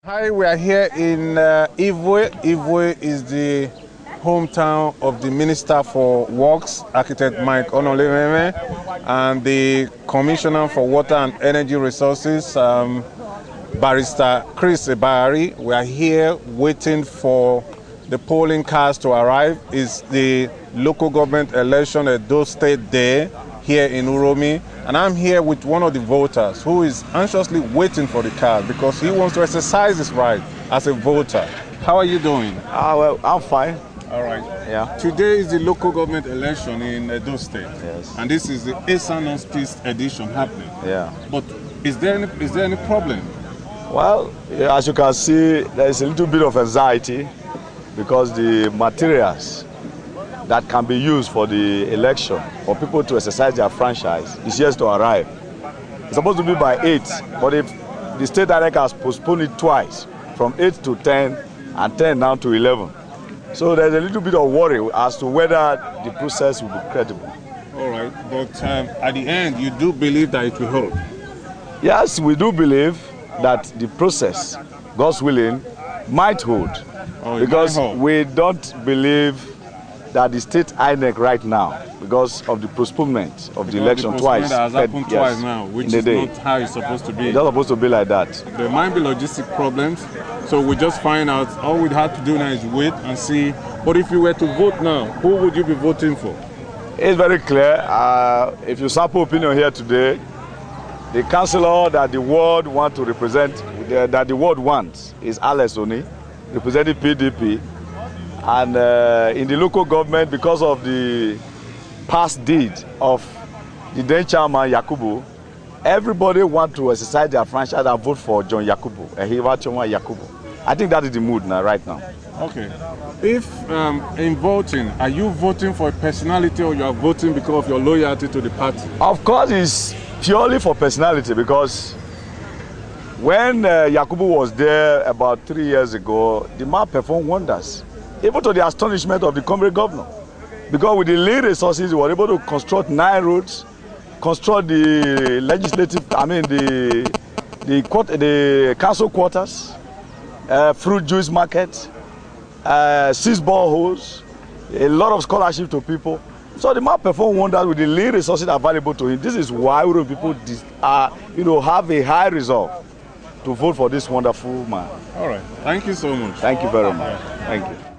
Hi, we are here in Ivwe. Ivwe is the hometown of the Minister for Works, Architect Mike Onoleveme, and the Commissioner for Water and Energy Resources, Barrister Chris Ebari. We are here waiting for the polling cards to arrive. It's the local government election at Edo State Day here in Uromi, and I'm here with one of the voters who is anxiously waiting for the card because he wants to exercise his right as a voter. How are you doing? Well, I'm fine. All right. Yeah. Today is the local government election in Edo State. Yes. And this is the Esan Northeast edition happening. Yeah. But is there any problem? Well, as you can see, there is a little bit of anxiety because the materials that can be used for the election for people to exercise their franchise is yet to arrive. It's supposed to be by 8, but if the state INEC has postponed it twice, from 8 to 10 and 10 now to 11. So there's a little bit of worry as to whether the process will be credible. All right, but at the end, you do believe that it will hold? Yes, we do believe that the process, God's willing, might hold. Oh, because might hold. We don't believe that the state INEC right now, because of the postponement of the election twice. That has happened twice now, which is day. not how it's supposed to be. It's not supposed to be like that. There might be logistic problems, so we just find out. All we'd have to do now is wait and see. But if you were to vote now, who would you be voting for? It's very clear. If you sample opinion here today, the councillor that the ward want to represent, that the ward wants, is Alex Oni, representing PDP. And in the local government, because of the past deed of the then chairman Yakubu, everybody want to exercise their franchise and vote for John Yakubu, Ehiwa Choma Yakubu. I think that is the mood now, right now. Okay. If in voting, are you voting for a personality or you are voting because of your loyalty to the party? Of course, it's purely for personality because when Yakubu was there about 3 years ago, the man performed wonders. Even to the astonishment of the Comrade governor. Because with the lead resources, we were able to construct 9 roads, construct the legislative, the council quarters, fruit juice market, 6 boreholes, a lot of scholarship to people. So the man performed wonders with the lead resources available to him. This is why Uromi people have a high resolve to vote for this wonderful man. All right. Thank you so much. Thank you very much. Thank you.